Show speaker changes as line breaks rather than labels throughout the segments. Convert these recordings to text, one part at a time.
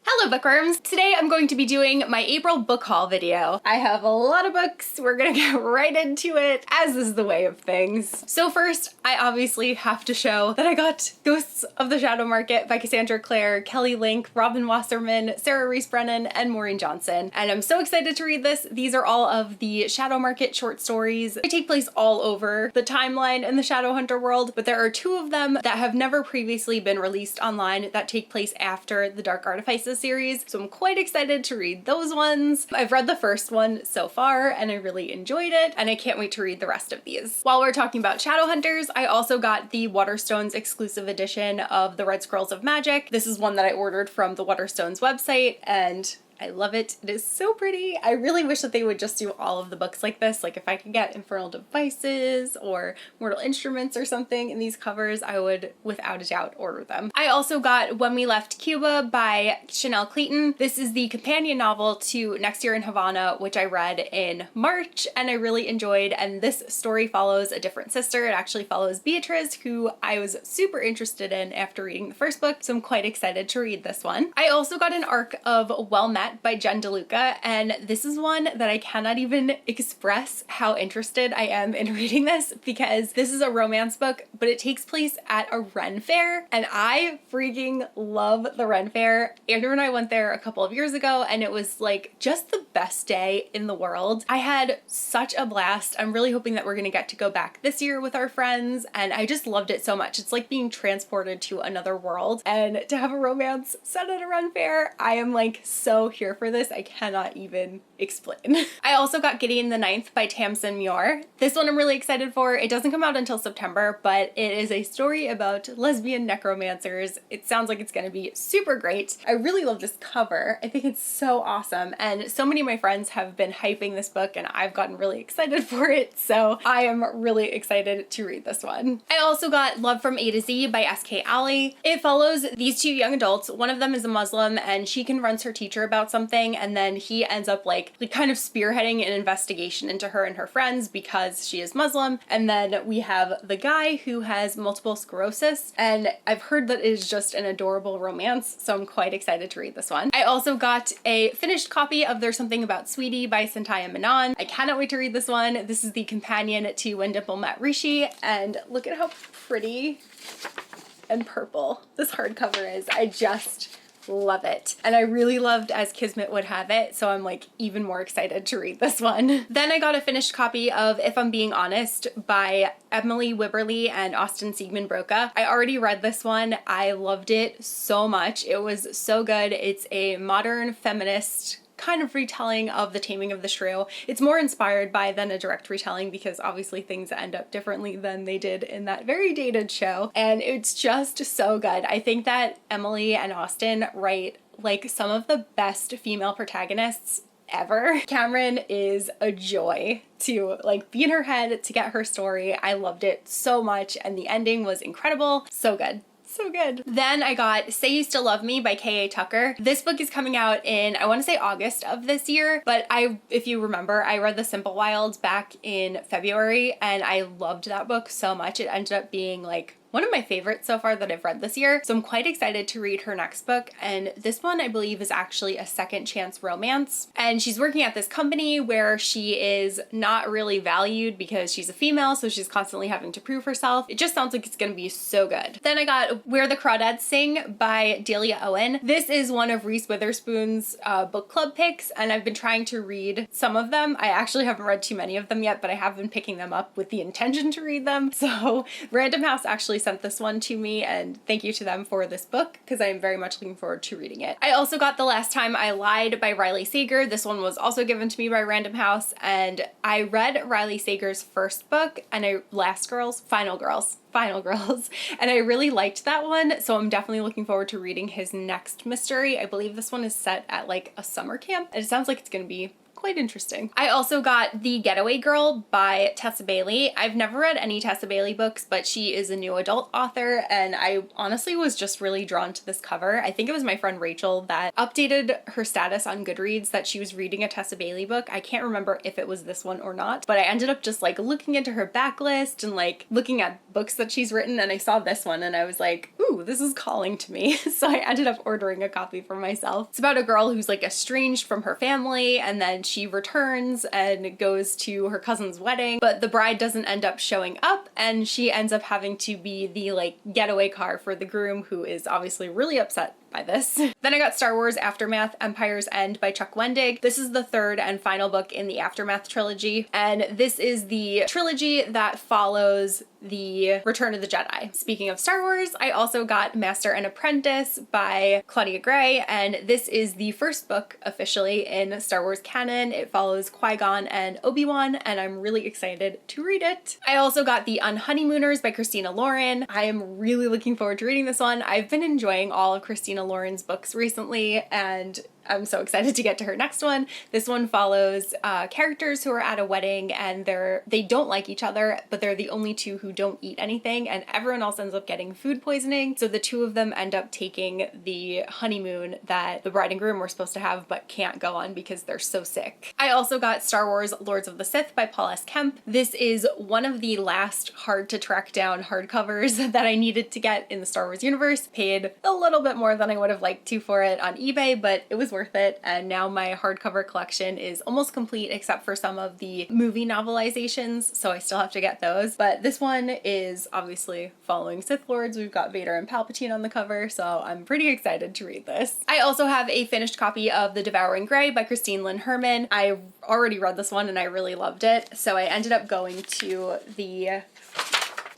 Hello bookworms! Today I'm going to be doing my April book haul video. I have a lot of books, we're gonna get right into it, as is the way of things. So first, I obviously have to show that I got Ghosts of the Shadow Market by Cassandra Clare, Kelly Link, Robin Wasserman, Sarah Reese Brennan, and Maureen Johnson. And I'm so excited to read this. These are all of the Shadow Market short stories. They take place all over the timeline in the Shadowhunter world, but there are two of them that have never previously been released online that take place after the Dark Artifices series, so I'm quite excited to read those ones. I've read the first one so far and I really enjoyed it, and I can't wait to read the rest of these. While we're talking about Shadowhunters, I also got the Waterstones exclusive edition of the Red Scrolls of Magic. This is one that I ordered from the Waterstones website and I love it. It is so pretty. I really wish that they would just do all of the books like this. Like if I could get Infernal Devices or Mortal Instruments or something in these covers, I would without a doubt order them. I also got When We Left Cuba by Chanel Clayton. This is the companion novel to Next Year in Havana, which I read in March and I really enjoyed. And this story follows a different sister. It actually follows Beatrice, who I was super interested in after reading the first book. So I'm quite excited to read this one. I also got an arc of Well Met by Jen DeLuca, and this is one that I cannot even express how interested I am in reading this, because this is a romance book, but it takes place at a Ren Fair, and I freaking love the Ren Fair. Andrew and I went there a couple of years ago, and it was like just the best day in the world. I had such a blast. I'm really hoping that we're gonna get to go back this year with our friends, and I just loved it so much. It's like being transported to another world, and to have a romance set at a Ren Fair, I am like so here for this. I cannot even explain. I also got Gideon the Ninth by Tamsin Muir. This one I'm really excited for. It doesn't come out until September, but it is a story about lesbian necromancers. It sounds like it's going to be super great. I really love this cover. I think it's so awesome, and so many of my friends have been hyping this book and I've gotten really excited for it, so I am really excited to read this one. I also got Love from A to Z by S.K. Ali. It follows these two young adults. One of them is a Muslim and she confronts her teacher about something, and then he ends up like kind of spearheading an investigation into her and her friends because she is Muslim. And then we have the guy who has multiple sclerosis, and I've heard that it is just an adorable romance, so I'm quite excited to read this one. I also got a finished copy of There's Something About Sweetie by Santaya Menon. I cannot wait to read this one. This is the companion to When Dimple Met Rishi, and look at how pretty and purple this hardcover is. I just love it. And I really loved As Kismet Would Have It, so I'm like even more excited to read this one. Then I got a finished copy of If I'm Being Honest by Emily Wibberley and Austin Siegmund Broca. I already read this one. I loved it so much. It was so good. It's a modern feminist kind of retelling of The Taming of the Shrew. It's more inspired by than a direct retelling, because obviously things end up differently than they did in that very dated show, and it's just so good. I think that Emily and Austin write like some of the best female protagonists ever. Cameron is a joy to like be in her head to get her story. I loved it so much, and the ending was incredible. So good. So good. Then I got Say You Still Love Me by K.A. Tucker. This book is coming out in, I want to say August of this year, but if you remember, I read The Simple Wilds back in February and I loved that book so much. It ended up being like one of my favorites so far that I've read this year. So I'm quite excited to read her next book. And this one I believe is actually a second chance romance. And she's working at this company where she is not really valued because she's a female, so she's constantly having to prove herself. It just sounds like it's gonna be so good. Then I got Where the Crawdads Sing by Delia Owen. This is one of Reese Witherspoon's book club picks, and I've been trying to read some of them. I actually haven't read too many of them yet, but I have been picking them up with the intention to read them. So Random House actually sent this one to me, and thank you to them for this book because I am very much looking forward to reading it. I also got The Last Time I Lied by Riley Sager. This one was also given to me by Random House, and I read Riley Sager's first book, and Final Girls, and I really liked that one, so I'm definitely looking forward to reading his next mystery. I believe this one is set at like a summer camp, and it sounds like it's gonna be quite interesting. I also got The Getaway Girl by Tessa Bailey. I've never read any Tessa Bailey books, but she is a new adult author, and I honestly was just really drawn to this cover. I think it was my friend Rachel that updated her status on Goodreads that she was reading a Tessa Bailey book. I can't remember if it was this one or not, but I ended up just like looking into her backlist and like looking at books that she's written, and I saw this one and I was like, ooh, this is calling to me. So I ended up ordering a copy for myself. It's about a girl who's like estranged from her family, and then she returns and goes to her cousin's wedding, but the bride doesn't end up showing up, and she ends up having to be the like getaway car for the groom, who is obviously really upset by this. Then I got Star Wars Aftermath Empire's End by Chuck Wendig. This is the third and final book in the Aftermath trilogy, and this is the trilogy that follows the Return of the Jedi. Speaking of Star Wars, I also got Master and Apprentice by Claudia Gray, and this is the first book officially in Star Wars canon. It follows Qui-Gon and Obi-Wan, and I'm really excited to read it. I also got The Unhoneymooners by Christina Lauren. I am really looking forward to reading this one. I've been enjoying all of Christina Lauren's books recently, and I'm so excited to get to her next one. This one follows characters who are at a wedding, and they don't like each other, but they're the only two who don't eat anything, and everyone else ends up getting food poisoning. So the two of them end up taking the honeymoon that the bride and groom were supposed to have but can't go on because they're so sick. I also got Star Wars Lords of the Sith by Paul S. Kemp. This is one of the last hard to track down hardcovers that I needed to get in the Star Wars universe. Paid a little bit more than I would have liked to for it on eBay, but it was worth it, and now my hardcover collection is almost complete except for some of the movie novelizations, so I still have to get those. But this one is obviously following Sith Lords. We've got Vader and Palpatine on the cover, so I'm pretty excited to read this. I also have a finished copy of The Devouring Grey by Christine Lynn Herman. I already read this one and I really loved it, so I ended up going to the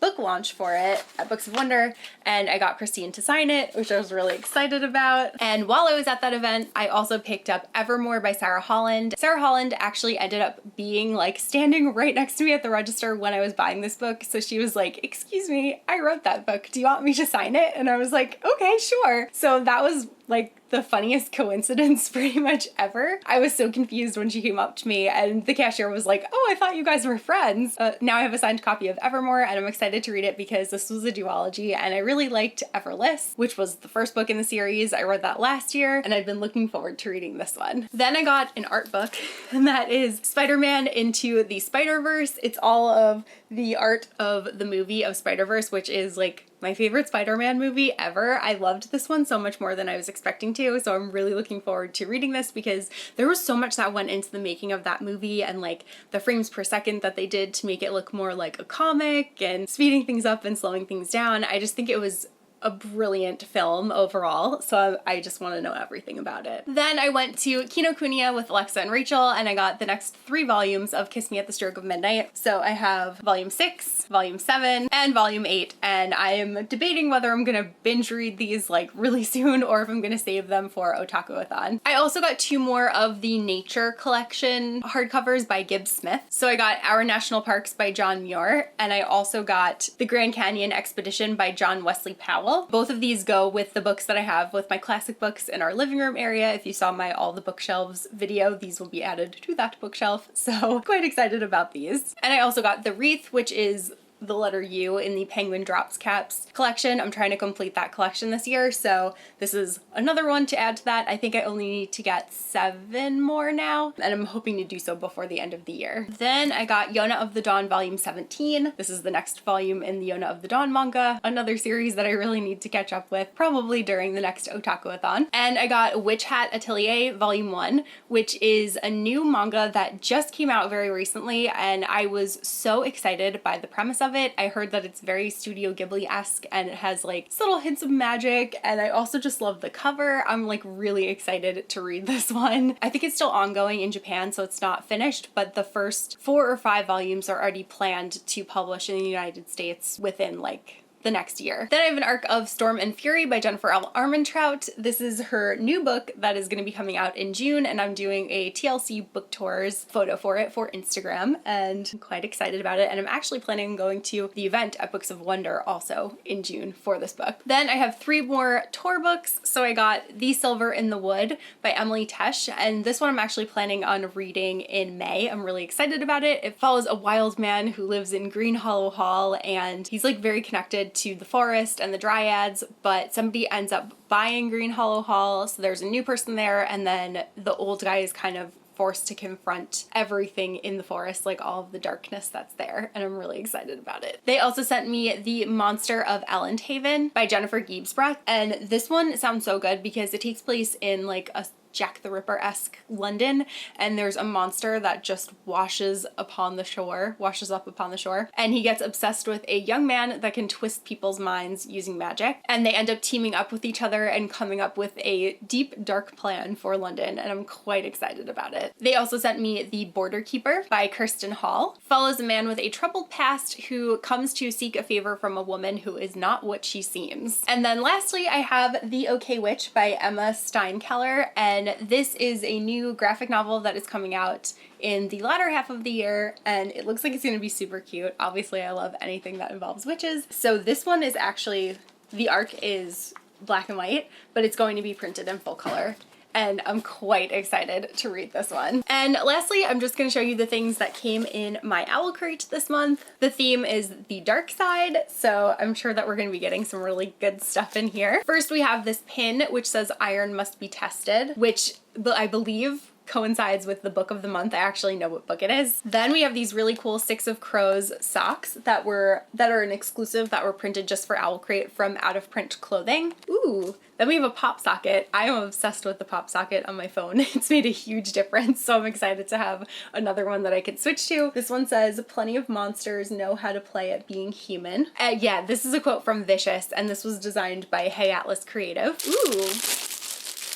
book launch for it at Books of Wonder, and I got Christine to sign it, which I was really excited about. And while I was at that event, I also picked up Evermore by Sarah Holland. Sarah Holland actually ended up being like standing right next to me at the register when I was buying this book, so she was like, excuse me, I wrote that book, do you want me to sign it? And I was like, okay, sure. So that was like the funniest coincidence pretty much ever. I was so confused when she came up to me and the cashier was like, oh, I thought you guys were friends. Now I have a signed copy of Evermore, and I'm excited to read it because this was a duology, and I really liked Everless, which was the first book in the series. I read that last year, and I've been looking forward to reading this one. Then I got an art book, and that is Spider-Man Into the Spider-Verse. It's all of the art of the movie of Spider-Verse, which is like my favorite Spider-Man movie ever. I loved this one so much more than I was expecting to, so I'm really looking forward to reading this because there was so much that went into the making of that movie, and like the frames per second that they did to make it look more like a comic and speeding things up and slowing things down. I just think it was a brilliant film overall, so I just want to know everything about it. Then I went to Kinokuniya with Alexa and Rachel, and I got the next 3 volumes of Kiss Me at the Stroke of Midnight. So I have volume 6, volume 7, and volume 8, and I am debating whether I'm gonna binge read these like really soon or if I'm gonna save them for Otaku-a-thon. I also got 2 more of the Nature collection hardcovers by Gibbs Smith. So I got Our National Parks by John Muir, and I also got The Grand Canyon Expedition by John Wesley Powell. Both of these go with the books that I have with my classic books in our living room area. If you saw my All the Bookshelves video, these will be added to that bookshelf, so quite excited about these. And I also got The Wreath, which is the letter U in the Penguin Drops Caps collection. I'm trying to complete that collection this year, so this is another one to add to that. I think I only need to get 7 more now, and I'm hoping to do so before the end of the year. Then I got Yona of the Dawn volume 17. This is the next volume in the Yona of the Dawn manga, another series that I really need to catch up with, probably during the next Otaku-a-thon. And I got Witch Hat Atelier volume 1, which is a new manga that just came out very recently, and I was so excited by the premise of it. I heard that it's very Studio Ghibli-esque, and it has like little hints of magic, and I also just love the cover. I'm like really excited to read this one. I think it's still ongoing in Japan, so it's not finished, but the first 4 or 5 volumes are already planned to publish in the United States within like the next year. Then I have an arc of Storm and Fury by Jennifer L. Armentrout. This is her new book that is going to be coming out in June, and I'm doing a TLC book tours photo for it for Instagram, and I'm quite excited about it. And I'm actually planning on going to the event at Books of Wonder also in June for this book. Then I have 3 more tour books. So I got The Silver in the Wood by Emily Tesh, and this one I'm actually planning on reading in May. I'm really excited about it. It follows a wild man who lives in Green Hollow Hall, and he's like very connected to the forest and the dryads, but somebody ends up buying Green Hollow Hall, so there's a new person there, and then the old guy is kind of forced to confront everything in the forest, like all of the darkness that's there, and I'm really excited about it. They also sent me The Monster of Elendhaven by Jennifer Giebsbrecht, and this one sounds so good because it takes place in like a Jack the Ripper-esque London, and there's a monster that just washes up upon the shore, and he gets obsessed with a young man that can twist people's minds using magic, and they end up teaming up with each other and coming up with a deep, dark plan for London, and I'm quite excited about it. They also sent me The Border Keeper by Kirsten Hall. Follows a man with a troubled past who comes to seek a favor from a woman who is not what she seems. And then lastly, I have The OK Witch by Emma Steinkeller, and this is a new graphic novel that is coming out in the latter half of the year, and it looks like it's going to be super cute. Obviously, I love anything that involves witches. So this one is actually, the arc is black and white, but it's going to be printed in full color, and I'm quite excited to read this one. And lastly, I'm just going to show you the things that came in my owl crate this month. The theme is the dark side, so I'm sure that we're going to be getting some really good stuff in here. First, we have this pin which says iron must be tested, which I believe coincides with the book of the month. I actually know what book it is. Then we have these really cool Six of Crows socks that are an exclusive that were printed just for Owl Crate from Out of Print Clothing. Ooh. Then we have a pop socket. I am obsessed with the pop socket on my phone. It's made a huge difference, so I'm excited to have another one that I could switch to. This one says, "Plenty of monsters know how to play at being human." Yeah, this is a quote from Vicious, and this was designed by Hey Atlas Creative. Ooh.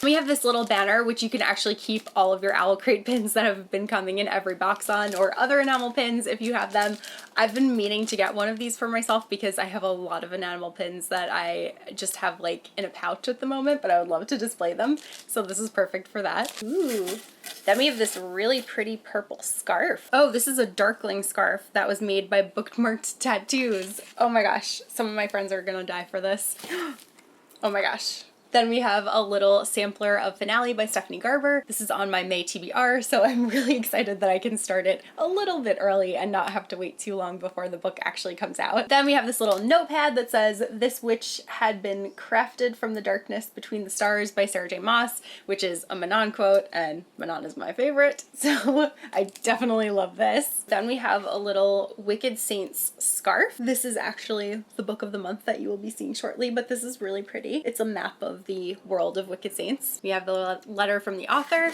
We have this little banner which you can actually keep all of your Owl Crate pins that have been coming in every box on, or other enamel pins if you have them. I've been meaning to get one of these for myself because I have a lot of enamel pins that I just have like in a pouch at the moment, but I would love to display them. So this is perfect for that. Ooh. Then we have this really pretty purple scarf. Oh, this is a Darkling scarf that was made by Bookmarked Tattoos. Oh my gosh, some of my friends are gonna die for this. Oh my gosh. Then we have a little sampler of Finale by Stephanie Garber. This is on my May TBR, so I'm really excited that I can start it a little bit early and not have to wait too long before the book actually comes out. Then we have this little notepad that says, "This witch had been crafted from the darkness between the stars" by Sarah J. Maas, which is a Manon quote, and Manon is my favorite, so I definitely love this. Then we have a little Wicked Saints scarf. This is actually the book of the month that you will be seeing shortly, but this is really pretty. It's a map of the world of Wicked Saints. We have the letter from the author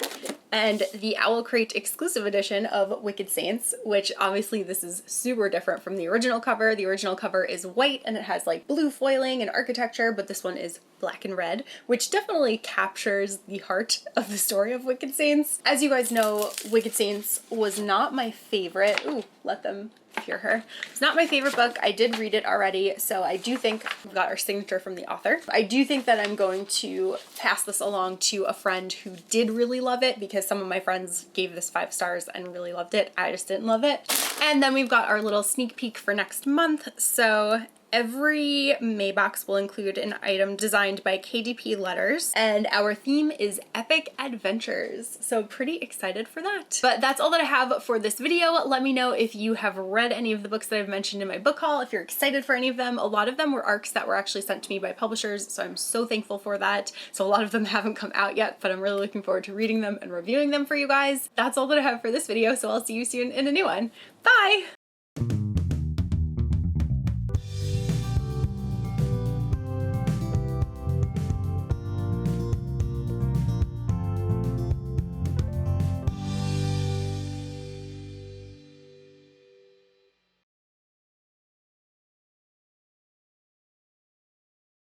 and the Owl Crate exclusive edition of Wicked Saints, which obviously this is super different from the original cover. The original cover is white and it has like blue foiling and architecture, but this one is black and red, which definitely captures the heart of the story of Wicked Saints. As you guys know, Wicked Saints was not my favorite. Ooh, let them hear her. It's not my favorite book. I did read it already, so I do think we've got our signature from the author. I do think that I'm going to pass this along to a friend who did really love it, because some of my friends gave this 5 stars and really loved it. I just didn't love it. And then we've got our little sneak peek for next month. So every May box will include an item designed by KDP Letters, and our theme is epic adventures, so pretty excited for that. But that's all that I have for this video. Let me know if you have read any of the books that I've mentioned in my book haul, if you're excited for any of them. A lot of them were arcs that were actually sent to me by publishers, so I'm so thankful for that. So a lot of them haven't come out yet, but I'm really looking forward to reading them and reviewing them for you guys. That's all that I have for this video, so I'll see you soon in a new one. Bye!